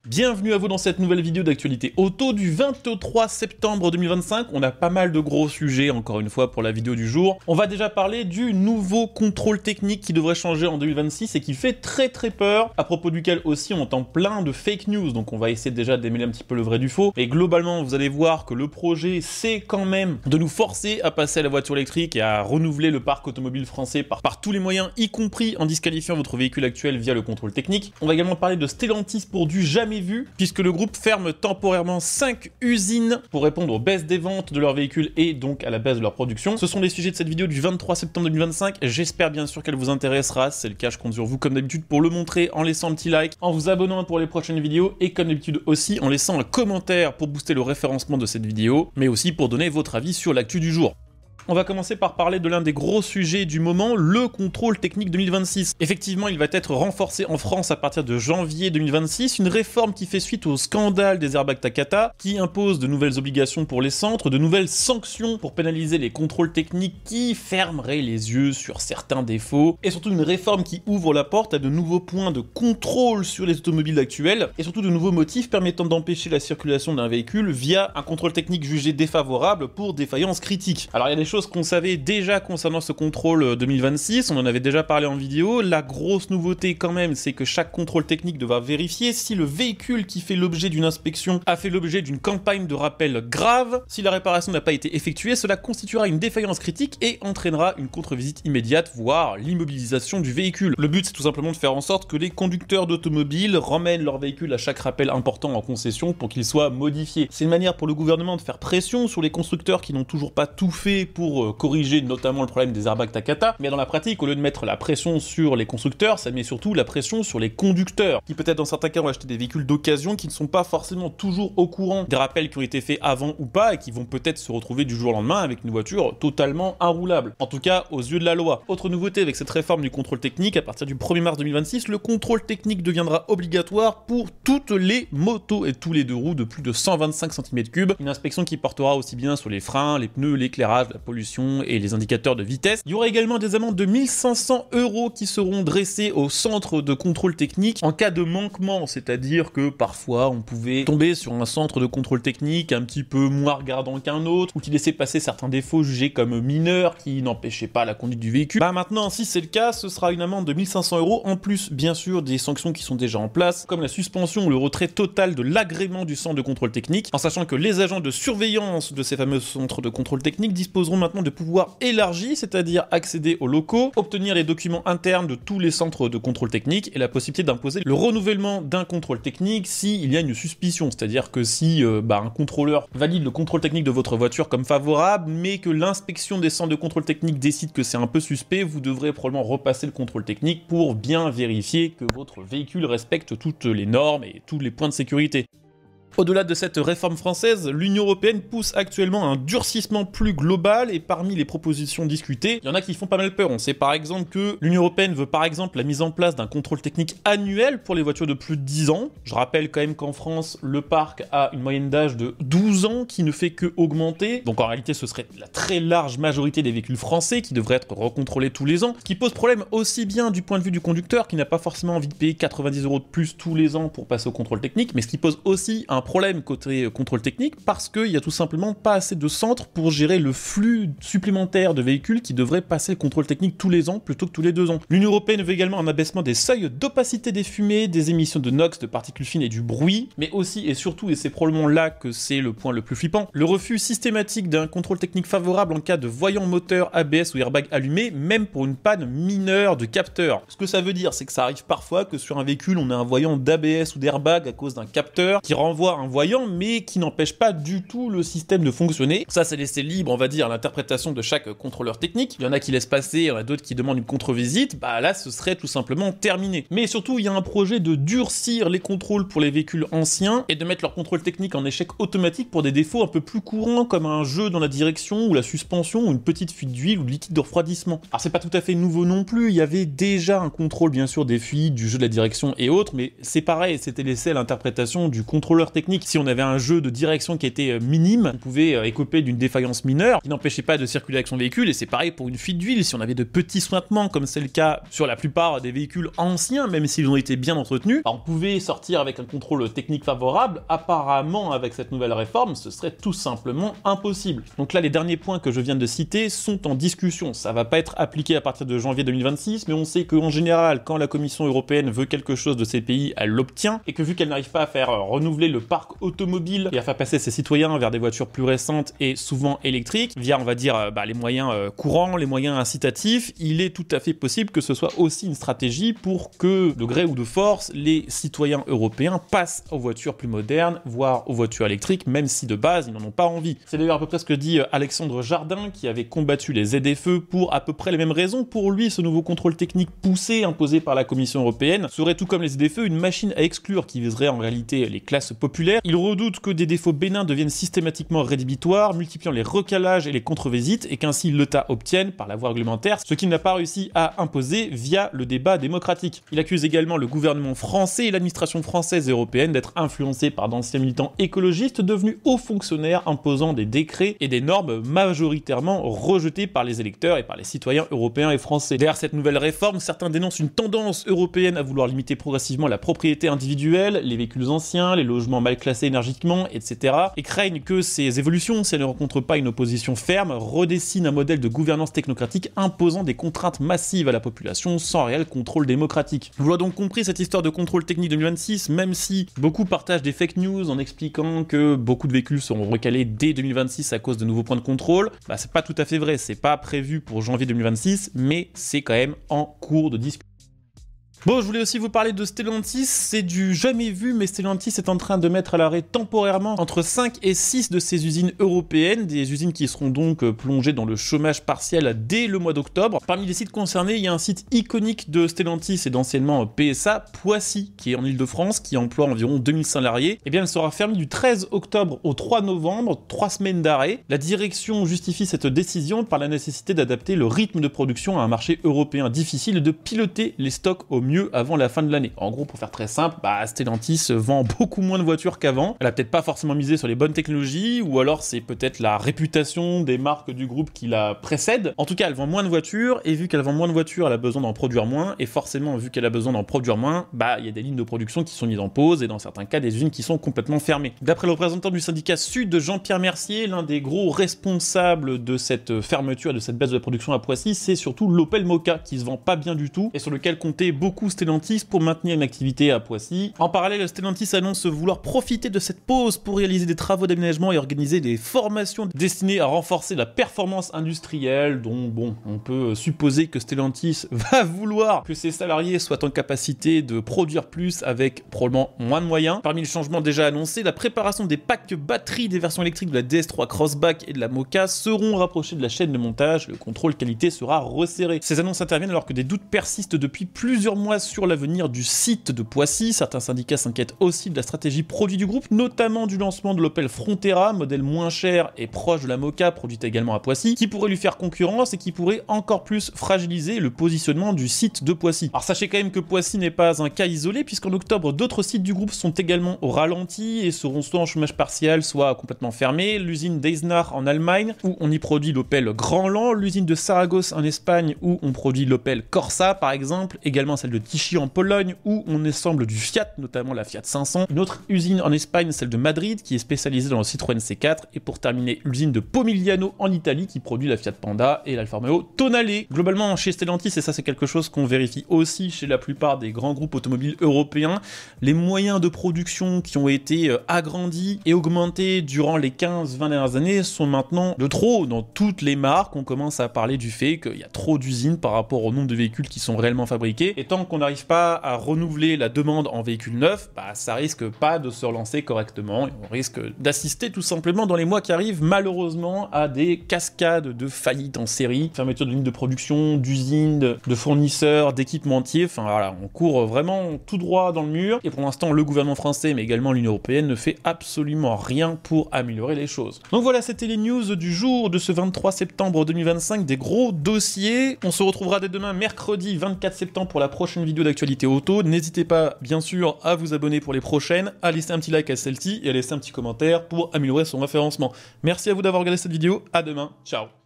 Bienvenue à vous dans cette nouvelle vidéo d'actualité auto du 23 septembre 2025. On a pas mal de gros sujets encore une fois pour la vidéo du jour. On va déjà parler du nouveau contrôle technique qui devrait changer en 2026 et qui fait très peur, à propos duquel aussi on entend plein de fake news, donc on va essayer déjà de démêler un petit peu le vrai du faux. Et globalement vous allez voir que le projet c'est quand même de nous forcer à passer à la voiture électrique et à renouveler le parc automobile français par tous les moyens, y compris en disqualifiant votre véhicule actuel via le contrôle technique. On va également parler de Stellantis pour du jamais vu, puisque le groupe ferme temporairement 5 usines pour répondre aux baisses des ventes de leurs véhicules et donc à la baisse de leur production. Ce sont les sujets de cette vidéo du 23 septembre 2025, j'espère bien sûr qu'elle vous intéressera. Si c'est le cas, je compte sur vous comme d'habitude pour le montrer en laissant un petit like, en vous abonnant pour les prochaines vidéos et comme d'habitude aussi en laissant un commentaire pour booster le référencement de cette vidéo, mais aussi pour donner votre avis sur l'actu du jour. On va commencer par parler de l'un des gros sujets du moment, le contrôle technique 2026. Effectivement, il va être renforcé en France à partir de janvier 2026, une réforme qui fait suite au scandale des airbags Takata, qui impose de nouvelles obligations pour les centres, de nouvelles sanctions pour pénaliser les contrôles techniques qui fermeraient les yeux sur certains défauts, et surtout une réforme qui ouvre la porte à de nouveaux points de contrôle sur les automobiles actuelles, et surtout de nouveaux motifs permettant d'empêcher la circulation d'un véhicule via un contrôle technique jugé défavorable pour défaillance critique. Alors il y a des choses qu'on savait déjà concernant ce contrôle 2026, on en avait déjà parlé en vidéo. La grosse nouveauté quand même, c'est que chaque contrôle technique devra vérifier si le véhicule qui fait l'objet d'une inspection a fait l'objet d'une campagne de rappel grave. Si la réparation n'a pas été effectuée, cela constituera une défaillance critique et entraînera une contre-visite immédiate, voire l'immobilisation du véhicule. Le but, c'est tout simplement de faire en sorte que les conducteurs d'automobiles ramènent leur véhicule à chaque rappel important en concession pour qu'il soit modifié. C'est une manière pour le gouvernement de faire pression sur les constructeurs qui n'ont toujours pas tout fait pour corriger notamment le problème des airbags Takata, mais dans la pratique, au lieu de mettre la pression sur les constructeurs, ça met surtout la pression sur les conducteurs, qui peut-être dans certains cas ont acheté des véhicules d'occasion qui ne sont pas forcément toujours au courant des rappels qui ont été faits avant ou pas, et qui vont peut-être se retrouver du jour au lendemain avec une voiture totalement inroulable, en tout cas aux yeux de la loi. Autre nouveauté avec cette réforme du contrôle technique, à partir du 1er mars 2026, le contrôle technique deviendra obligatoire pour toutes les motos et tous les deux roues de plus de 125 cm3, une inspection qui portera aussi bien sur les freins, les pneus, l'éclairage, la pollution et les indicateurs de vitesse. Il y aura également des amendes de 1500 € qui seront dressées au centre de contrôle technique en cas de manquement, c'est-à-dire que parfois on pouvait tomber sur un centre de contrôle technique un petit peu moins regardant qu'un autre, ou qui laissait passer certains défauts jugés comme mineurs qui n'empêchaient pas la conduite du véhicule. Maintenant, si c'est le cas, ce sera une amende de 1500 € en plus bien sûr des sanctions qui sont déjà en place, comme la suspension ou le retrait total de l'agrément du centre de contrôle technique, en sachant que les agents de surveillance de ces fameux centres de contrôle technique disposeront maintenant de pouvoirs élargis, c'est-à-dire accéder aux locaux, obtenir les documents internes de tous les centres de contrôle technique et la possibilité d'imposer le renouvellement d'un contrôle technique s'il y a une suspicion, c'est-à-dire que si un contrôleur valide le contrôle technique de votre voiture comme favorable, mais que l'inspection des centres de contrôle technique décide que c'est un peu suspect, vous devrez probablement repasser le contrôle technique pour bien vérifier que votre véhicule respecte toutes les normes et tous les points de sécurité. Au-delà de cette réforme française, l'Union européenne pousse actuellement un durcissement plus global et parmi les propositions discutées, il y en a qui font pas mal peur. On sait par exemple que l'Union européenne veut par exemple la mise en place d'un contrôle technique annuel pour les voitures de plus de 10 ans. Je rappelle quand même qu'en France, le parc a une moyenne d'âge de 12 ans qui ne fait que augmenter. Donc en réalité, ce serait la très large majorité des véhicules français qui devraient être recontrôlés tous les ans, ce qui pose problème aussi bien du point de vue du conducteur qui n'a pas forcément envie de payer 90 € de plus tous les ans pour passer au contrôle technique, mais ce qui pose aussi un problème côté contrôle technique parce qu'il y a tout simplement pas assez de centres pour gérer le flux supplémentaire de véhicules qui devraient passer le contrôle technique tous les ans plutôt que tous les 2 ans. L'Union européenne veut également un abaissement des seuils d'opacité des fumées, des émissions de NOx, de particules fines et du bruit, mais aussi et surtout, et c'est probablement là que c'est le point le plus flippant, le refus systématique d'un contrôle technique favorable en cas de voyant moteur, ABS ou airbag allumé, même pour une panne mineure de capteur. Ce que ça veut dire, c'est que ça arrive parfois que sur un véhicule, on a un voyant d'ABS ou d'airbag à cause d'un capteur qui renvoie un voyant mais qui n'empêche pas du tout le système de fonctionner. Ça, c'est laissé libre, on va dire, à l'interprétation de chaque contrôleur technique. Il y en a qui laissent passer, il y en a d'autres qui demandent une contre-visite. Là, ce serait tout simplement terminé. Mais surtout, il y a un projet de durcir les contrôles pour les véhicules anciens et de mettre leur contrôle technique en échec automatique pour des défauts un peu plus courants comme un jeu dans la direction ou la suspension ou une petite fuite d'huile ou de liquide de refroidissement. Alors, c'est pas tout à fait nouveau non plus. Il y avait déjà un contrôle, bien sûr, des fuites, du jeu de la direction et autres, mais c'est pareil, c'était laissé à l'interprétation du contrôleur technique. technique, si on avait un jeu de direction qui était minime, on pouvait écoper d'une défaillance mineure qui n'empêchait pas de circuler avec son véhicule, et c'est pareil pour une fuite d'huile. Si on avait de petits sointements, comme c'est le cas sur la plupart des véhicules anciens, même s'ils ont été bien entretenus, on pouvait sortir avec un contrôle technique favorable. Apparemment, avec cette nouvelle réforme, ce serait tout simplement impossible. Donc là, les derniers points que je viens de citer sont en discussion. Ça va pas être appliqué à partir de janvier 2026, mais on sait qu'en général, quand la Commission européenne veut quelque chose de ces pays, elle l'obtient, et que vu qu'elle n'arrive pas à faire renouveler le parc automobile et à faire passer ses citoyens vers des voitures plus récentes et souvent électriques, via, on va dire, les moyens courants, les moyens incitatifs, il est tout à fait possible que ce soit aussi une stratégie pour que, de gré ou de force, les citoyens européens passent aux voitures plus modernes, voire aux voitures électriques, même si de base, ils n'en ont pas envie. C'est d'ailleurs à peu près ce que dit Alexandre Jardin, qui avait combattu les ZFE pour à peu près les mêmes raisons. Pour lui, ce nouveau contrôle technique poussé, imposé par la Commission européenne, serait tout comme les ZFE une machine à exclure qui viserait en réalité les classes populaires. Il redoute que des défauts bénins deviennent systématiquement rédhibitoires, multipliant les recalages et les contre-visites, et qu'ainsi l'État obtienne, par la voie réglementaire, ce qu'il n'a pas réussi à imposer via le débat démocratique. Il accuse également le gouvernement français et l'administration française et européenne d'être influencés par d'anciens militants écologistes devenus hauts fonctionnaires imposant des décrets et des normes majoritairement rejetés par les électeurs et par les citoyens européens et français. Derrière cette nouvelle réforme, certains dénoncent une tendance européenne à vouloir limiter progressivement la propriété individuelle, les véhicules anciens, les logements mal classés énergétiquement, etc. et craignent que ces évolutions, si elles ne rencontrent pas une opposition ferme, redessinent un modèle de gouvernance technocratique imposant des contraintes massives à la population sans réel contrôle démocratique. Vous l'avez donc compris, cette histoire de contrôle technique 2026, même si beaucoup partagent des fake news en expliquant que beaucoup de véhicules seront recalés dès 2026 à cause de nouveaux points de contrôle, c'est pas tout à fait vrai, c'est pas prévu pour janvier 2026, mais c'est quand même en cours de discussion. Bon, je voulais aussi vous parler de Stellantis, c'est du jamais vu, mais Stellantis est en train de mettre à l'arrêt temporairement entre 5 et 6 de ses usines européennes, des usines qui seront donc plongées dans le chômage partiel dès le mois d'octobre. Parmi les sites concernés, il y a un site iconique de Stellantis et d'anciennement PSA, Poissy, qui est en Ile-de-France, qui emploie environ 2000 salariés. Eh bien, elle sera fermée du 13 octobre au 3 novembre, 3 semaines d'arrêt. La direction justifie cette décision par la nécessité d'adapter le rythme de production à un marché européen difficile et de piloter les stocks au mieux avant la fin de l'année. En gros, pour faire très simple, Stellantis vend beaucoup moins de voitures qu'avant. Elle a peut-être pas forcément misé sur les bonnes technologies, ou alors c'est peut-être la réputation des marques du groupe qui la précède. En tout cas, elle vend moins de voitures, et vu qu'elle vend moins de voitures, elle a besoin d'en produire moins, et forcément, vu qu'elle a besoin d'en produire moins, il y a des lignes de production qui sont mises en pause, et dans certains cas, des usines qui sont complètement fermées. D'après le représentant du syndicat Sud, Jean-Pierre Mercier, l'un des gros responsables de cette fermeture, de cette baisse de la production à Poissy, c'est surtout l'Opel Mokka, qui se vend pas bien du tout, et sur lequel comptait beaucoup Stellantis pour maintenir une activité à Poissy. En parallèle, Stellantis annonce vouloir profiter de cette pause pour réaliser des travaux d'aménagement et organiser des formations destinées à renforcer la performance industrielle, dont, on peut supposer que Stellantis va vouloir que ses salariés soient en capacité de produire plus avec probablement moins de moyens. Parmi les changements déjà annoncés, la préparation des packs batteries des versions électriques de la DS3 Crossback et de la Mokka seront rapprochés de la chaîne de montage, le contrôle qualité sera resserré. Ces annonces interviennent alors que des doutes persistent depuis plusieurs mois sur l'avenir du site de Poissy. Certains syndicats s'inquiètent aussi de la stratégie produit du groupe, notamment du lancement de l'Opel Frontera, modèle moins cher et proche de la Mokka, produite également à Poissy, qui pourrait lui faire concurrence et qui pourrait encore plus fragiliser le positionnement du site de Poissy. Alors sachez quand même que Poissy n'est pas un cas isolé, puisqu'en octobre, d'autres sites du groupe sont également au ralenti et seront soit en chômage partiel, soit complètement fermés. L'usine d'Eisenach en Allemagne, où on y produit l'Opel Grandland, l'usine de Saragosse en Espagne, où on produit l'Opel Corsa par exemple, également celle de Tichy en Pologne, où on assemble du Fiat, notamment la Fiat 500. Une autre usine en Espagne, celle de Madrid, qui est spécialisée dans le Citroën C4. Et pour terminer, l'usine de Pomigliano en Italie, qui produit la Fiat Panda et l'Alfa Romeo Tonale. Globalement, chez Stellantis, et ça c'est quelque chose qu'on vérifie aussi chez la plupart des grands groupes automobiles européens, les moyens de production qui ont été agrandis et augmentés durant les 15-20 dernières années sont maintenant de trop. Dans toutes les marques, on commence à parler du fait qu'il y a trop d'usines par rapport au nombre de véhicules qui sont réellement fabriqués. Et tant qu'on n'arrive pas à renouveler la demande en véhicules neufs, ça risque pas de se relancer correctement. Et on risque d'assister tout simplement dans les mois qui arrivent, malheureusement, à des cascades de faillites en série, fermeture de lignes de production, d'usines, de fournisseurs, d'équipementiers. Enfin voilà, on court vraiment tout droit dans le mur. Et pour l'instant, le gouvernement français, mais également l'Union européenne, ne fait absolument rien pour améliorer les choses. Donc voilà, c'était les news du jour de ce 23 septembre 2025, des gros dossiers. On se retrouvera dès demain, mercredi 24 septembre, pour la prochaine prochaines vidéos d'actualité auto. N'hésitez pas, bien sûr, à vous abonner pour les prochaines, à laisser un petit like à celle-ci et à laisser un petit commentaire pour améliorer son référencement. Merci à vous d'avoir regardé cette vidéo. À demain. Ciao.